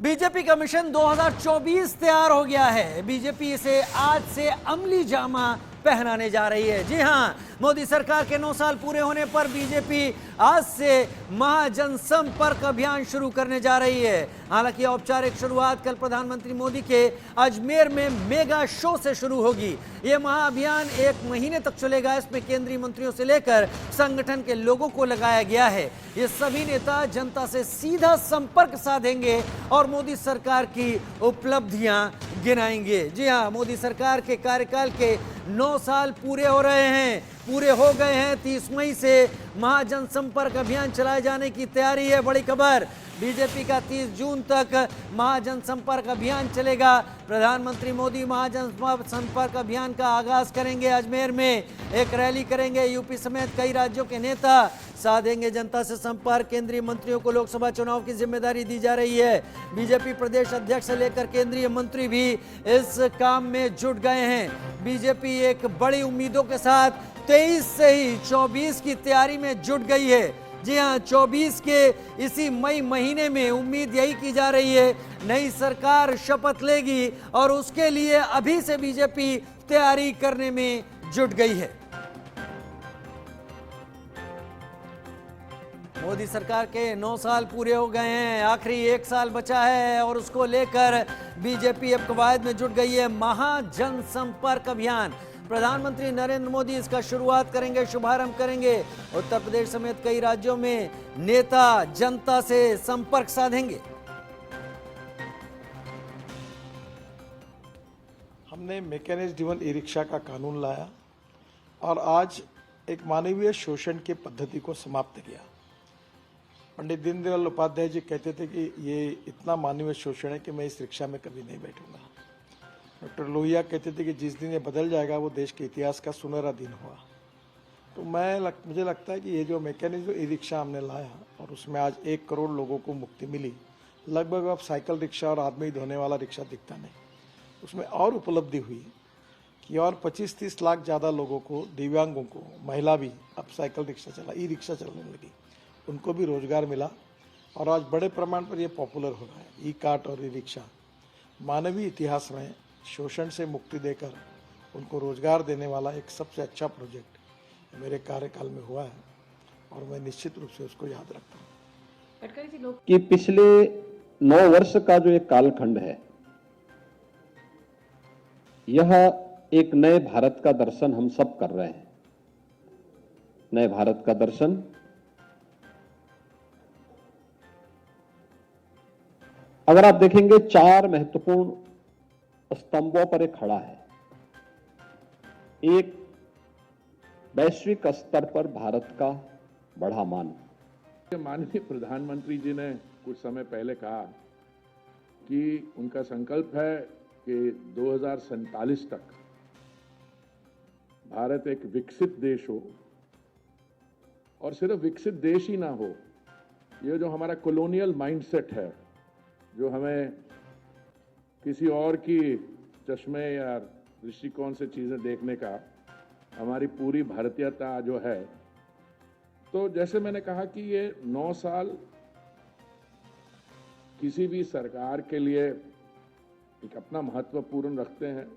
BJP का mission 2024 तैयार हो गया है। बीजेपी इसे आज से अमली जामा पहनाने जा रही है। जी हां, मोदी सरकार के 9 साल पूरे होने पर बीजेपी आज से महाजनसंपर्क अभियान शुरू करने जा रही है। हालांकि औपचारिक शुरुआत कल प्रधानमंत्री मोदी के अजमेर में मेगा शो से शुरू होगी। यह महाअभियान 1 महीने तक चलेगा। इसमें केंद्रीय मंत्रियों से लेकर संगठन के लोगों को लगाया गया है। ये सभी नेता जनता से सीधा संपर्क साधेंगे और मोदी सरकार की उपलब्धियां गिनाएंगे। जी हां, मोदी सरकार के कार्यकाल के 9 साल पूरे हो रहे हैं, पूरे हो गए हैं। 30 मई से महाजनसंपर्क अभियान चलाए जाने की तैयारी है। बड़ी खबर, बीजेपी का 30 जून तक महाजनसंपर्क अभियान चलेगा। प्रधानमंत्री मोदी महाजनसंपर्क अभियान का आगाज करेंगे। अजमेर में एक रैली करेंगे। यूपी समेत कई राज्यों के नेता साधेंगे जनता से संपर्क। केंद्रीय मंत्रियों को लोकसभा चुनाव की जिम्मेदारी दी जा रही है। बीजेपी प्रदेश अध्यक्ष से लेकर केंद्रीय मंत्री भी इस काम में जुट गए हैं। बीजेपी एक बड़ी उम्मीदों के साथ 23 से ही 24 की तैयारी में जुट गई है। जी हां, 24 के इसी मई महीने में उम्मीद यही की जा रही है, नई सरकार शपथ लेगी और उसके लिए अभी से बीजेपी तैयारी करने में जुट गई है। मोदी सरकार के 9 साल पूरे हो गए हैं, आखिरी 1 साल बचा है और उसको लेकर बीजेपी अब कवायद में जुट गई है। महाजनसंपर्क अभियान, प्रधानमंत्री नरेंद्र मोदी इसका शुरुआत करेंगे, शुभारंभ करेंगे। उत्तर प्रदेश समेत कई राज्यों में नेता जनता से संपर्क साधेंगे। हमने मैकेनिज्ड ड्रिवन ई रिक्शा का कानून लाया और आज एक मानवीय शोषण की पद्धति को समाप्त किया। पंडित दीनदयाल उपाध्याय जी कहते थे कि ये इतना मानवीय शोषण है कि मैं इस रिक्शा में कभी नहीं बैठूंगा। डॉक्टर लोहिया कहते थे कि जिस दिन ये बदल जाएगा वो देश के इतिहास का सुनहरा दिन हुआ। तो मुझे लगता है कि ये जो मैकेनिज्म ई रिक्शा हमने लाया और उसमें आज 1 करोड़ लोगों को मुक्ति मिली। लगभग अब साइकिल रिक्शा और आदमी धोने वाला रिक्शा दिखता नहीं। उसमें और उपलब्धि हुई कि और 25-30 लाख ज़्यादा लोगों को, दिव्यांगों को, महिला भी अब साइकिल रिक्शा ई रिक्शा चलने लगी, उनको भी रोजगार मिला और आज बड़े प्रमाण पर यह पॉपुलर हो रहा है। ई कार्ट और ई रिक्शा मानवीय इतिहास में शोषण से मुक्ति देकर उनको रोजगार देने वाला एक सबसे अच्छा प्रोजेक्ट मेरे कार्यकाल में हुआ है और मैं निश्चित रूप से उसको याद रखता हूँ। कि पिछले 9 वर्ष का जो एक कालखंड है, यह एक नए भारत का दर्शन हम सब कर रहे हैं। नए भारत का दर्शन अगर आप देखेंगे 4 महत्वपूर्ण स्तंभों पर एक खड़ा है। एक, वैश्विक स्तर पर भारत का बढ़ा मान। माननीय प्रधानमंत्री जी ने कुछ समय पहले कहा कि उनका संकल्प है कि 2047 तक भारत एक विकसित देश हो और सिर्फ विकसित देश ही ना हो। ये जो हमारा कॉलोनियल माइंडसेट है, जो हमें किसी और की चश्मे या दृष्टिकोण से चीजें देखने का, हमारी पूरी भारतीयता जो है, तो जैसे मैंने कहा कि ये 9 साल किसी भी सरकार के लिए एक अपना महत्वपूर्ण रखते हैं।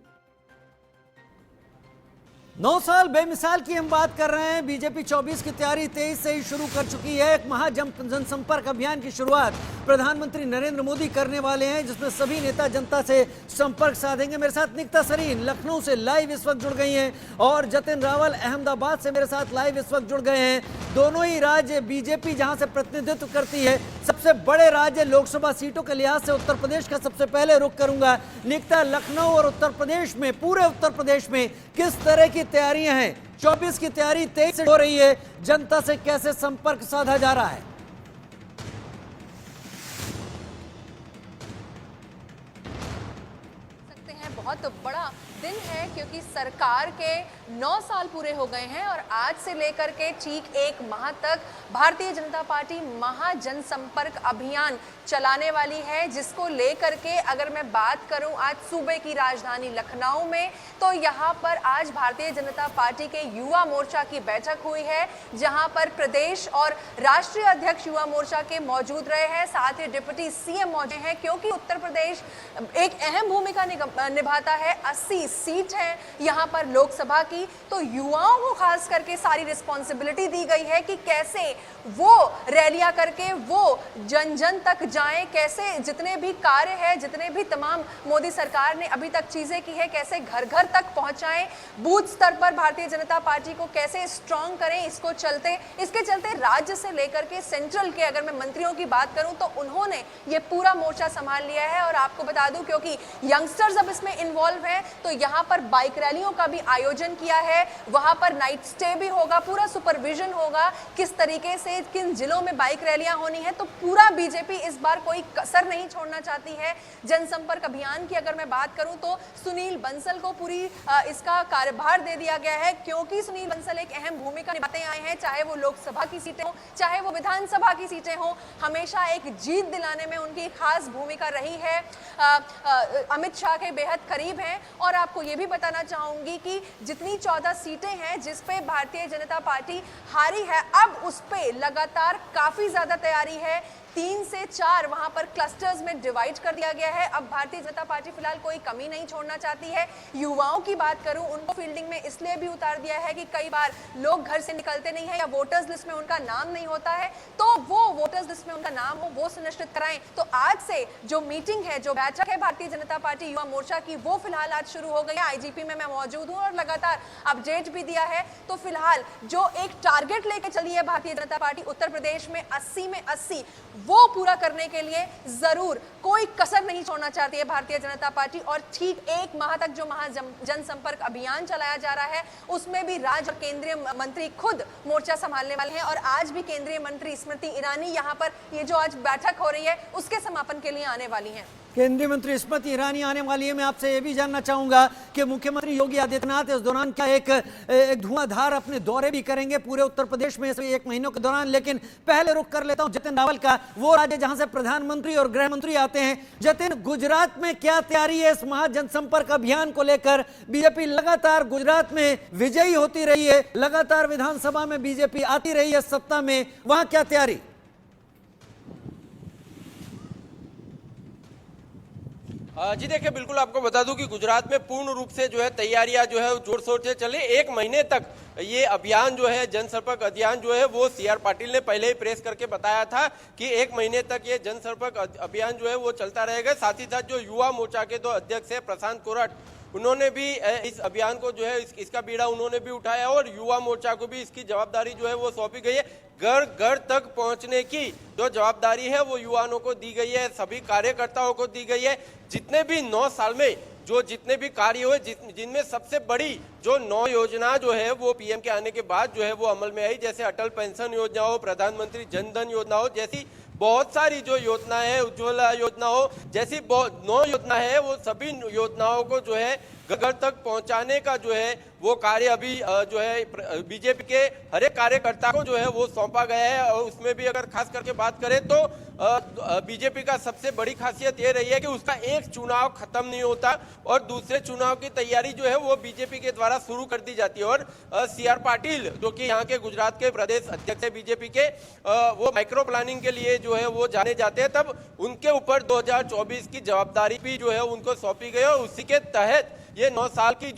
9 साल बेमिसाल की हम बात कर रहे हैं। बीजेपी 24 की तैयारी 23 से ही शुरू कर चुकी है। एक महाजनसंपर्क अभियान की शुरुआत प्रधानमंत्री नरेंद्र मोदी करने वाले हैं, जिसमें सभी नेता जनता से संपर्क साधेंगे। मेरे साथ निकिता सरीन लखनऊ से लाइव इस वक्त जुड़ गई हैं और जतिन रावल अहमदाबाद से मेरे साथ लाइव इस वक्त जुड़ गए हैं। दोनों ही राज्य बीजेपी जहां से प्रतिनिधित्व करती है, सबसे बड़े राज्य लोकसभा सीटों के लिहाज से उत्तर प्रदेश का सबसे पहले रुख करूंगा। निकिता, लखनऊ और उत्तर प्रदेश में, पूरे उत्तर प्रदेश में किस तरह की तैयारियां हैं? 24 की तैयारी 23 से हो रही है, जनता से कैसे संपर्क साधा जा रहा है? सकते हैं बहुत बड़ा दिन है क्योंकि सरकार के 9 साल पूरे हो गए हैं और आज से लेकर के ठीक 1 माह तक भारतीय जनता पार्टी महाजनसंपर्क अभियान चलाने वाली है, जिसको लेकर के अगर मैं बात करूं आज सूबे की राजधानी लखनऊ में, तो यहां पर आज भारतीय जनता पार्टी के युवा मोर्चा की बैठक हुई है, जहां पर प्रदेश और राष्ट्रीय अध्यक्ष युवा मोर्चा के मौजूद रहे हैं, साथ ही डिप्टी सीएम मौजूद हैं, क्योंकि उत्तर प्रदेश एक अहम भूमिका निभाता है। 80 सीट है यहां पर लोकसभा की, तो युवाओं को खास करके सारी रिस्पॉन्सिबिलिटी दी गई है कि कैसे वो रैलियां करके वो जन जन तक जाएं, कैसे जितने भी कार्य है, जितने भी तमाम मोदी सरकार ने अभी तक चीजें की है, कैसे घर घर तक पहुंचाएं, बूथ स्तर पर भारतीय जनता पार्टी को कैसे स्ट्रांग करें। इसके चलते राज्य से लेकर के सेंट्रल के अगर मैं मंत्रियों की बात करूं तो उन्होंने ये पूरा मोर्चा संभाल लिया है। और आपको बता दूं, क्योंकि यंगस्टर्स अब इसमें इन्वॉल्व हैं, तो यहां पर बाइक रैलियों का भी आयोजन किया है, वहां पर नाइट स्टे भी होगा, पूरा सुपरविजन होगा किस तरीके से किन जिलों में बाइक रैलियां होनी है। तो पूरा बीजेपी इस बार कोई कसर नहीं छोड़ना चाहती है। जनसंपर्क अभियान की अगर मैं बात करूं तो सुनील बंसल को पूरी इसका कार्यभार दे दिया गया है, क्योंकि सुनील बंसल एक अहम भूमिका निभाते आए हैं, चाहे वो लोकसभा की सीटें हो, चाहे वो विधानसभा की सीटें हो, हमेशा एक जीत दिलाने में उनकी खास भूमिका रही है। अमित शाह के बेहद करीब हैं। और आपको ये भी बताना चाहूंगी कि जितनी 14 सीटें हैं जिस पे भारतीय जनता पार्टी हारी है, अब उस पे लगातार काफी ज्यादा तैयारी है। 3 से 4 वहां पर क्लस्टर्स में डिवाइड कर दिया गया है। अब भारतीय जनता पार्टी फिलहाल कोई कमी नहीं छोड़ना चाहती है। युवाओं की बात करूं, उनको फील्डिंग में इसलिए भी उतार दिया है कि कई बार लोग घर से निकलते नहीं है या वोटर्स लिस्ट में उनका नाम नहीं होता है, तो वो वोटर्स लिस्ट में उनका नाम हो वो सुनिश्चित कराएं। तो आज से जो मीटिंग है, जो बैठक है भारतीय जनता पार्टी युवा मोर्चा की, वो फिलहाल आज शुरू हो गई है। आईजीपी में मैं मौजूद हूं और लगातार अपडेट भी दिया है। तो फिलहाल जो एक टारगेट लेके चली है भारतीय जनता पार्टी उत्तर प्रदेश में 80 में 80, वो पूरा करने के लिए जरूर कोई कसर नहीं छोड़ना चाहती है भारतीय जनता पार्टी। और ठीक 1 माह तक जो जनसंपर्क अभियान चलाया जा रहा है, उसमें भी राज्य और केंद्रीय मंत्री खुद मोर्चा संभालने वाले हैं। और आज भी केंद्रीय मंत्री स्मृति ईरानी यहाँ पर ये जो आज बैठक हो रही है उसके समापन के लिए आने वाली हैं। केंद्रीय मंत्री स्मृति ईरानी आने वाली है। मैं आपसे ये भी जानना चाहूंगा कि मुख्यमंत्री योगी आदित्यनाथ इस दौरान क्या एक धुआंधार अपने दौरे भी करेंगे पूरे उत्तर प्रदेश में इस 1 महीनों के दौरान। लेकिन पहले रुख कर लेता हूं जतिन रावल का, वो राज्य जहां से प्रधानमंत्री और गृह मंत्री आते हैं। जतिन, गुजरात में क्या तैयारी है इस महाजनसंपर्क अभियान को लेकर? बीजेपी लगातार गुजरात में विजयी होती रही है, लगातार विधानसभा में बीजेपी आती रही है सत्ता में, वहां क्या तैयारी? जी देखिए, बिल्कुल आपको बता दूं कि गुजरात में पूर्ण रूप से जो है तैयारियां जो है जोर शोर से चले। 1 महीने तक ये अभियान जो है, जनसंपर्क अभियान जो है, वो CR पाटिल ने पहले ही प्रेस करके बताया था कि 1 महीने तक ये जनसंपर्क अभियान जो है वो चलता रहेगा। साथ ही साथ जो युवा मोर्चा के 2 अध्यक्ष है प्रशांत कोराट, उन्होंने भी इस अभियान को जो है इसका बीड़ा उन्होंने भी उठाया और युवा मोर्चा को भी इसकी जवाबदारी जो है वो सौंपी गई है। घर घर तक पहुंचने की जो जवाबदारी है वो युवाओं को दी गई है, सभी कार्यकर्ताओं को दी गई है। जितने भी 9 साल में जो जितने भी कार्य हुए, जिनमें सबसे बड़ी जो 9 योजना जो है वो पीएम के आने के बाद जो है वो अमल में आई, जैसे अटल पेंशन योजना हो, प्रधानमंत्री जन धन योजना हो, जैसी बहुत सारी जो योजनाएं है, उज्ज्वला योजना हो, जैसी 9 योजना है, वो सभी योजनाओं को जो है घर तक पहुंचाने का जो है वो कार्य अभी जो है बीजेपी के हर एक कार्यकर्ता को जो है वो सौंपा गया है। और उसमें भी अगर खास करके बात करें तो बीजेपी का सबसे बड़ी खासियत ये रही है कि उसका एक चुनाव खत्म नहीं होता और दूसरे चुनाव की तैयारी जो है वो बीजेपी के द्वारा शुरू कर दी जाती है। और CR पाटिल जो कि यहाँ के गुजरात के प्रदेश अध्यक्ष है बीजेपी के, वो माइक्रो प्लानिंग के लिए जो है वो जाने जाते हैं, तब उनके ऊपर 2024 की जवाबदारी भी जो है उनको सौंपी गई। और उसी के तहत ये 9 साल की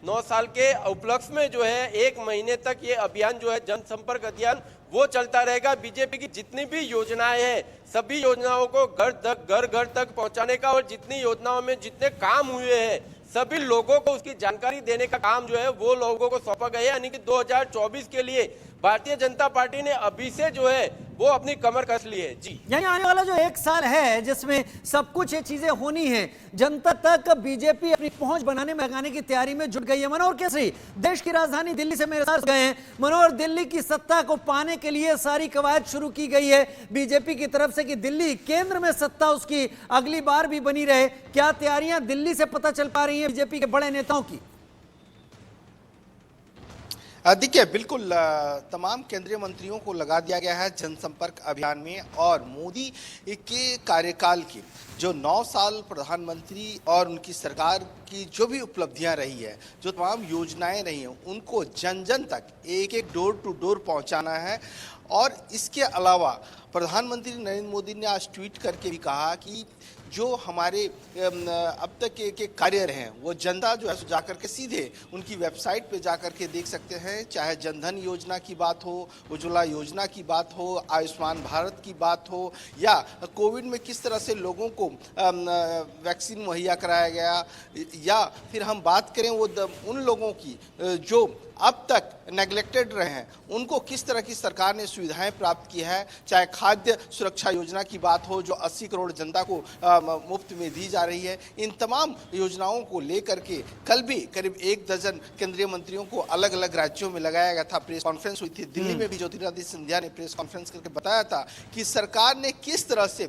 9 साल के उपलक्ष्य में जो है 1 महीने तक ये अभियान जो है जनसंपर्क अभियान वो चलता रहेगा। बीजेपी की जितनी भी योजनाएं हैं, सभी योजनाओं को घर घर तक पहुंचाने का और जितनी योजनाओं में जितने काम हुए हैं सभी लोगों को उसकी जानकारी देने का काम जो है वो लोगों को सौंपा गया है। यानी कि 2024 के लिए भारतीय जनता पार्टी ने अभी से जो है वो अपनी कमर कस ली है। जी, यानी आने वाला जो 1 साल है जिसमें सब कुछ ये चीजें होनी है, जनता तक बीजेपी अपनी पहुंच बनाने में लगाने की तैयारी में जुट गई है। मनोहर केसरी, देश की राजधानी दिल्ली से मेरे साथ गए हैं। मनोहर, दिल्ली की सत्ता को पाने के लिए सारी कवायद शुरू की गई है बीजेपी की तरफ से कि दिल्ली केंद्र में सत्ता उसकी अगली बार भी बनी रहे। क्या तैयारियां दिल्ली से पता चल पा रही है बीजेपी के बड़े नेताओं की? देखिए बिल्कुल तमाम केंद्रीय मंत्रियों को लगा दिया गया है जनसंपर्क अभियान में और मोदी के कार्यकाल की जो 9 साल प्रधानमंत्री और उनकी सरकार की जो भी उपलब्धियां रही है, जो तमाम योजनाएं रही हैं, उनको जन जन तक एक एक डोर टू डोर पहुंचाना है। और इसके अलावा प्रधानमंत्री नरेंद्र मोदी ने आज ट्वीट करके भी कहा कि जो हमारे अब तक के कार्य रहे हैं वो जनता जो है जाकर के सीधे उनकी वेबसाइट पे जाकर के देख सकते हैं। चाहे जनधन योजना की बात हो, उज्ज्वला योजना की बात हो, आयुष्मान भारत की बात हो, या कोविड में किस तरह से लोगों को वैक्सीन मुहैया कराया गया, या फिर हम बात करें वो उन लोगों की जो अब तक नेग्लेक्टेड रहे हैं, उनको किस तरह की सरकार ने सुविधाएं प्राप्त की है। चाहे खाद्य सुरक्षा योजना की बात हो जो 80 करोड़ जनता को मुफ्त में दी जा रही है, इन तमाम योजनाओं को लेकर के कल भी करीब 1 दर्जन केंद्रीय मंत्रियों को अलग अलग राज्यों में लगाया गया था। प्रेस कॉन्फ्रेंस हुई थी दिल्ली में भी, ज्योतिरादित्य सिंधिया ने प्रेस कॉन्फ्रेंस करके बताया था कि सरकार ने किस तरह से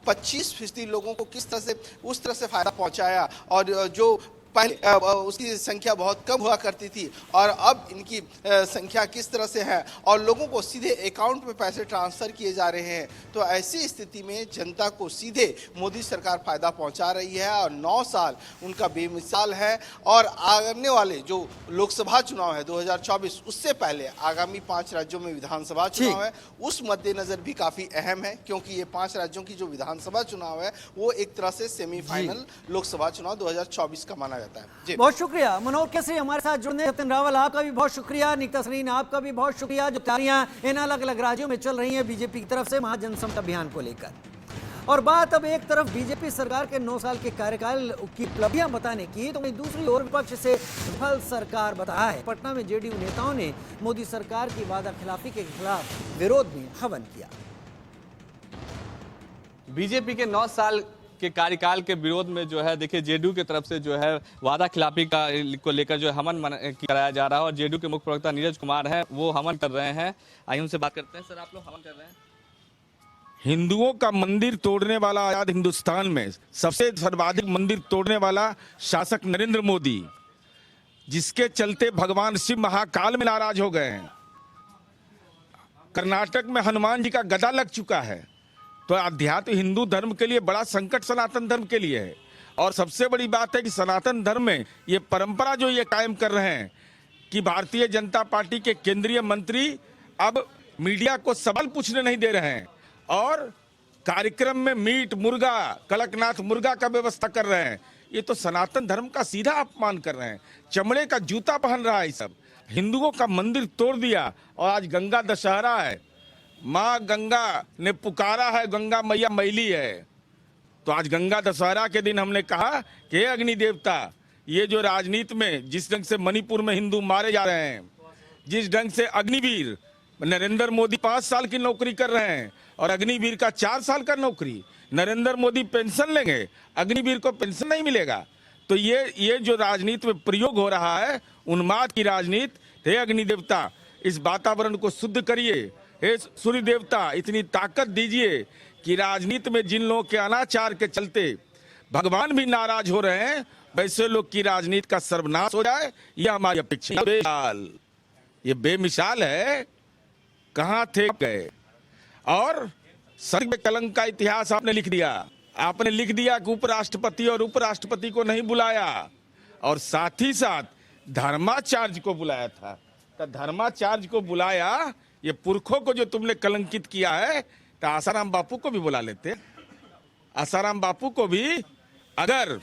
25% लोगों को किस तरह से उस तरह से फायदा पहुंचाया, और जो पहले उसकी संख्या बहुत कम हुआ करती थी और अब इनकी संख्या किस तरह से है, और लोगों को सीधे अकाउंट में पैसे ट्रांसफर किए जा रहे हैं। तो ऐसी स्थिति में जनता को सीधे मोदी सरकार फायदा पहुंचा रही है और 9 साल उनका बेमिसाल है। और आने वाले जो लोकसभा चुनाव है 2024, उससे पहले आगामी 5 राज्यों में विधानसभा चुनाव है, उस मद्देनजर भी काफी अहम है, क्योंकि ये 5 राज्यों की जो विधानसभा चुनाव है वो एक तरह से सेमीफाइनल लोकसभा चुनाव 2024 का माना जाता है। जी बहुत शुक्रिया मनोहर केसरी हमारे साथ जुड़ने। सत्यन रावल आपका भी बहुत शुक्रिया। नीता सरीन आपका भी बहुत शुक्रिया। जो तैयारियां इन अलग अलग राज्यों में चल रही हैं बीजेपी की तरफ से महाजनसंपर्क अभियान को लेकर, और बात अब एक तरफ बीजेपी सरकार के 9 साल के कार्यकाल की उपलब्धियां बताने की, तो वहीं दूसरी ओर विपक्ष से विफल सरकार बताया है। पटना में जेडीयू नेताओं ने मोदी सरकार की वादा खिलाफी के खिलाफ विरोध में हवन किया। बीजेपी के 9 साल के कार्यकाल के विरोध में जो है देखिए जेडीयू की तरफ से जो है वादा खिलाफी को लेकर जो हवन कराया जा रहा है, और जेडीयू के मुख्य प्रवक्ता नीरज कुमार हैं वो हवन कर रहे हैं। आइए उनसे बात करते हैं। सर, आप लोग हवन कर रहे हैं। हिंदुओं का मंदिर तोड़ने वाला आजाद हिंदुस्तान में सबसे सर्वाधिक मंदिर तोड़ने वाला शासक नरेंद्र मोदी, जिसके चलते भगवान शिव महाकाल में नाराज हो गए हैं। कर्नाटक में हनुमान जी का गदा लग चुका है। तो अध्यात्म हिंदू धर्म के लिए बड़ा संकट सनातन धर्म के लिए है। और सबसे बड़ी बात है कि सनातन धर्म में ये परंपरा जो ये कायम कर रहे हैं कि भारतीय जनता पार्टी के केंद्रीय मंत्री अब मीडिया को सवाल पूछने नहीं दे रहे हैं और कार्यक्रम में मीट मुर्गा, कड़कनाथ मुर्गा का व्यवस्था कर रहे हैं। ये तो सनातन धर्म का सीधा अपमान कर रहे हैं। चमड़े का जूता पहन रहा है ये सब। हिंदुओं का मंदिर तोड़ दिया और आज गंगा दशहरा है। माँ गंगा ने पुकारा है, गंगा मैया मैली है। तो आज गंगा दशहरा के दिन हमने कहा कि हे अग्नि देवता, ये जो राजनीति में जिस ढंग से मणिपुर में हिंदू मारे जा रहे हैं, जिस ढंग से अग्निवीर नरेंद्र मोदी 5 साल की नौकरी कर रहे हैं और अग्निवीर का 4 साल का नौकरी, नरेंद्र मोदी पेंशन लेंगे, अग्निवीर को पेंशन नहीं मिलेगा। तो ये जो राजनीति में प्रयोग हो रहा है, उन्माद की राजनीति, हे अग्नि देवता इस वातावरण को शुद्ध करिए। हे सूर्य देवता इतनी ताकत दीजिए कि राजनीति में जिन लोगों के अनाचार के चलते भगवान भी नाराज हो रहे हैं, वैसे लोग की राजनीति का सर्वनाश हो जाए, यह हमारी अपेक्षा। ये बेमिसाल है, कहां थे गए। और सर्व कलंक का इतिहास आपने लिख दिया। आपने लिख दिया कि उपराष्ट्रपति और उपराष्ट्रपति को नहीं बुलाया, और साथ ही साथ धर्माचार्य को बुलाया था। तो धर्माचार्य को बुलाया, ये पुरखों को जो तुमने कलंकित किया है, तो आसाराम बापू को भी बुला लेते। आसाराम बापू को भी, अगर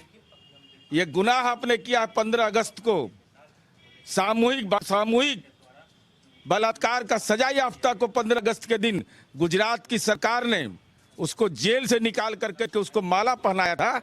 ये गुनाह आपने किया 15 अगस्त को सामूहिक बलात्कार का सजा याफ्ता को 15 अगस्त के दिन गुजरात की सरकार ने उसको जेल से निकाल करके उसको माला पहनाया था,